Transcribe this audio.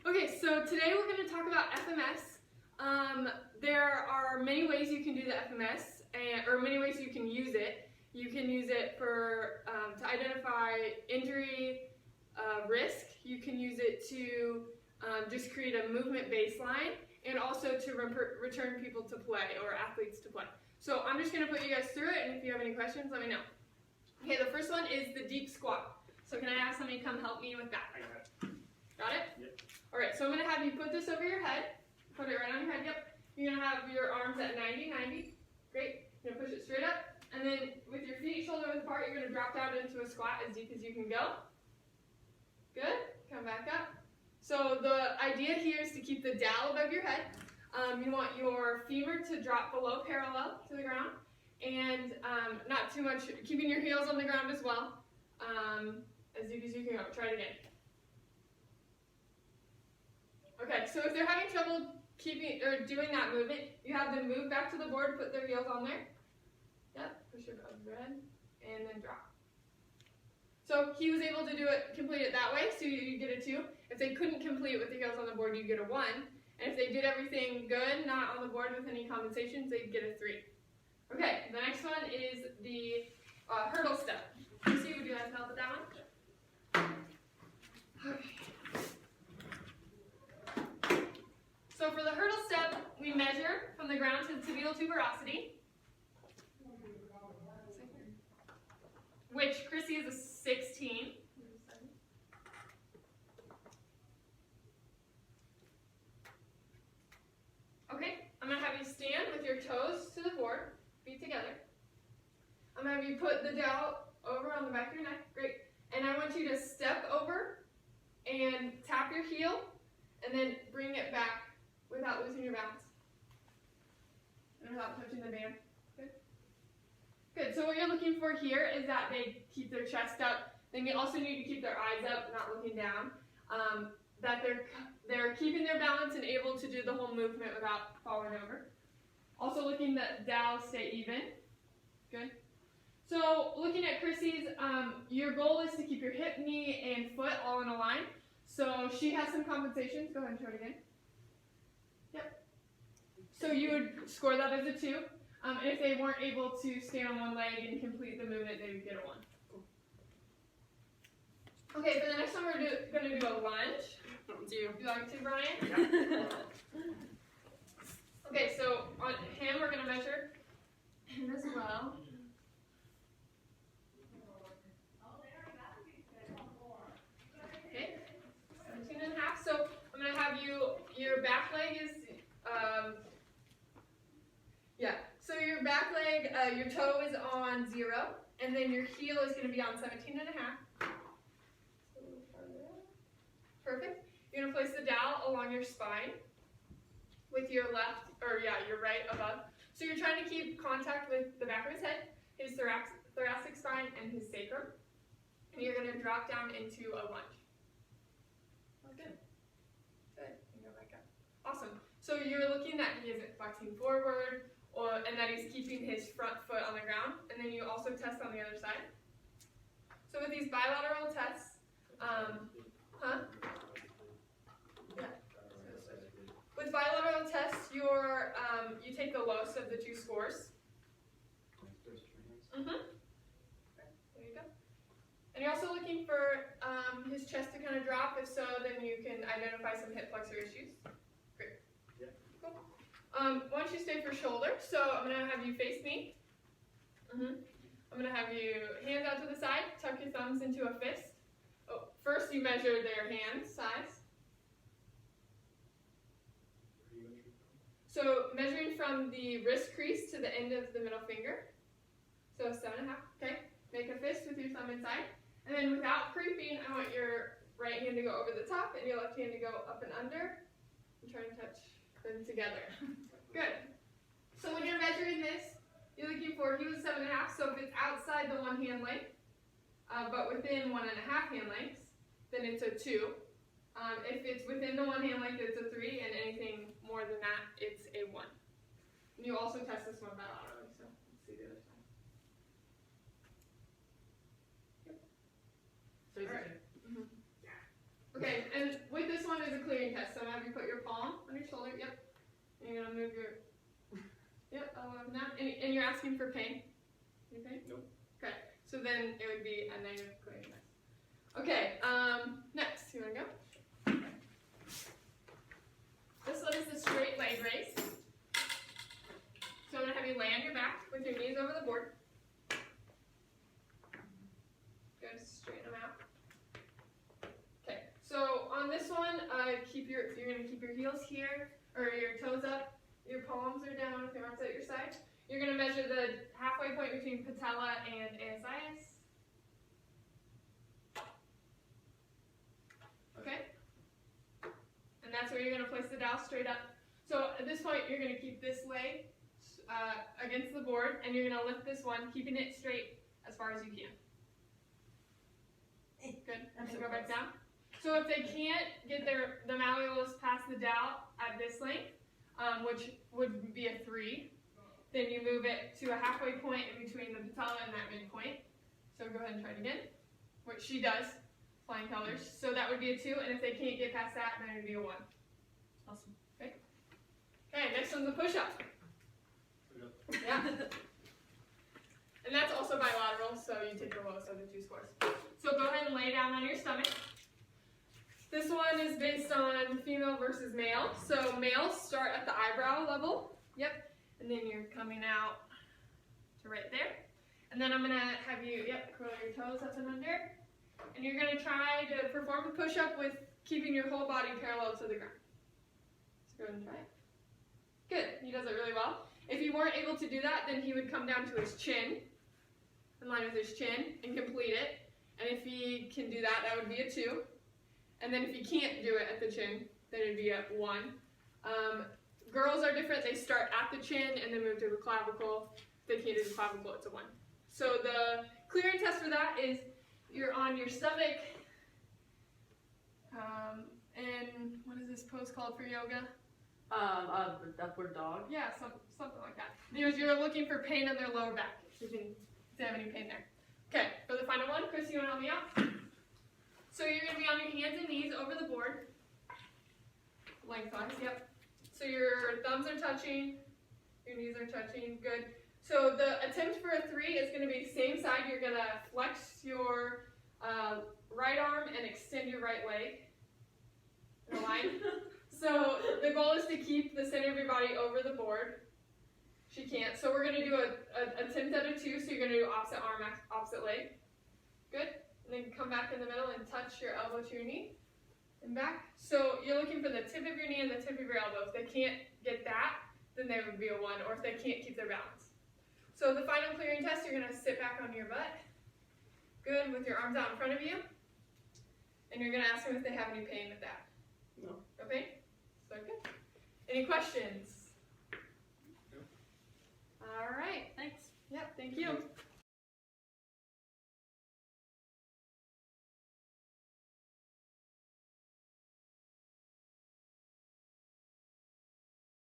Okay, so today we're going to talk about FMS. There are many ways you can do the FMS, or many ways you can use it. You can use it for to identify injury risk. You can use it to just create a movement baseline, and also to return people to play, or athletes to play. So I'm just going to put you guys through it, and if you have any questions, let me know. Okay, the first one is the deep squat. So can I have somebody come help me with that? Got it? Yep. Alright, so I'm going to have you put this over your head. Put it right on your head, yep. You're going to have your arms at 90. Great. You're going to push it straight up. And then with your feet shoulder width apart, you're going to drop down into a squat as deep as you can go. Good. Come back up. So the idea here is to keep the dowel above your head. You want your femur to drop below parallel to the ground. And not too much, keeping your heels on the ground as well. As deep as you can go. Try it again. Okay, so if they're having trouble keeping or doing that movement, you have them move back to the board, put their heels on there. Yep, push it above your head, and then drop. So he was able to complete it that way, so you get a 2. If they couldn't complete it with the heels on the board, you get a 1. And if they did everything good, not on the board with any compensations, they'd get a 3. Okay, the next one is the hurdle step. Lucy, would you like to help with that one? Okay. So for the hurdle step, we measure from the ground to the tibial tuberosity, which Chrissy is a 16. Okay, I'm going to have you stand with your toes to the board, feet together. I'm going to have you put the dowel over on the back of your neck. Great. And I want you to step over and tap your heel and then bring it back without losing your balance and without touching the band. Good. Good. So what you're looking for here is that they keep their chest up. They also need to keep their eyes up, not looking down. That they're keeping their balance and able to do the whole movement without falling over. Also looking that dowels stay even. Good. So looking at Chrissy's, your goal is to keep your hip, knee, and foot all in a line. So she has some compensations. Go ahead and show it again. Yep. So you would score that as a 2. And if they weren't able to stand on one leg and complete the movement, they would get a 1. Cool. Okay, for the next one, we're going to do a lunge. Do you? You like to, Brian? Yeah. Okay, so on him, we're going to measure him as well. Okay, 17.5. So I'm going to have your back leg is, so your back leg, your toe is on 0, and then your heel is going to be on 17.5. Perfect. You're going to place the dowel along your spine with your your right above. So you're trying to keep contact with the back of his head, his thoracic spine, and his sacrum. And you're going to drop down into a lunge. That's good. Good. And go back up. Awesome. So you're looking that he isn't flexing forward, and that he's keeping his front foot on the ground. And then you also test on the other side. So with these bilateral tests, with bilateral tests, you take the lowest of the 2 scores. There you go. And you're also looking for his chest to kind of drop. If so, then you can identify some hip flexor issues. Great. Yeah. Cool. Why don't you stay for shoulder? So I'm going to have you face me. I'm going to have you hands out to the side. Tuck your thumbs into a fist. Oh, first you measure their hand size. So measuring from the wrist crease to the end of the middle finger. So 7.5. Okay. Make a fist with your thumb inside. And then without creeping, I want your right hand to go over the top and your left hand to go up and under. And try and touch them together. Good. So when you're measuring this, you're looking for, he was 7.5, so if it's outside the 1 hand length, but within 1.5 hand lengths, then it's a 2. If it's within the 1 hand length, it's a 3, and anything more than that, it's a 1. And you also test this one bilaterally, so let's see the other side. Yep. So All right. Okay, and with this one, one is a clearing test. So I'm gonna have you put your palm on your shoulder. Yep. And you're gonna move your elbow up and down. And you're asking for pain. Any pain? Nope. Okay. So then it would be a negative clearing test. Okay. Next, you wanna go? This one is the straight leg raise. So I'm gonna have you lay on your back with your knees over the board. Good, straighten them out. Okay, so on this one, you're gonna keep your heels here, or your toes up, your palms are down with your arms at your side. You're gonna measure the halfway point between patella and ASIS. Okay? And that's where you're gonna place the dowel straight up. So at this point, you're gonna keep this leg against the board, and you're gonna lift this one, keeping it straight as far as you can. Good. And go back down. So if they can't get the malleolus past the dowel at this length, which would be a 3, then you move it to a halfway point in between the patella and that midpoint. So go ahead and try it again, which she does, flying colors. So that would be a 2, and if they can't get past that, then it would be a 1. Awesome. Okay. Okay, next one's a push-up. Yeah. And that's also bilateral, so you take the lowest of the 2 scores. So go ahead and lay down on your stomach. This one is based on female versus male. So males start at the eyebrow level. Yep. And then you're coming out to right there. And then I'm going to have you, curl your toes up and under. And you're going to try to perform a push-up with keeping your whole body parallel to the ground. So go ahead and try it. Good. He does it really well. If he weren't able to do that, then he would come down to his chin, in line with his chin, and complete it. And if he can do that, that would be a 2. And then if he can't do it at the chin, then it would be a 1. Girls are different. They start at the chin and then move to the clavicle. If they can't do the clavicle, it's a 1. So the clearing test for that is you're on your stomach. And what is this pose called for yoga? Upward dog. Yeah, something like that. You're looking for pain in their lower back. If you have any pain there. Okay, for the final one, Chris, you want to help me out? So you're going to be on your hands and knees over the board. Lengthwise, yep. So your thumbs are touching, your knees are touching, good. So the attempt for a 3 is going to be same side. You're going to flex your right arm and extend your right leg in a line. So the goal is to keep the center of your body over the board. She can't. So we're going to do an attempt at a 2. So you're going to do opposite arm, opposite leg. Good. And then come back in the middle and touch your elbow to your knee. And back. So you're looking for the tip of your knee and the tip of your elbow. If they can't get that, then they would be a 1. Or if they can't keep their balance. So the final clearing test, you're going to sit back on your butt. Good. With your arms out in front of you. And you're going to ask them if they have any pain with that. No. No pain? So good. Any questions? No. All right. Thanks. Yep, thank you.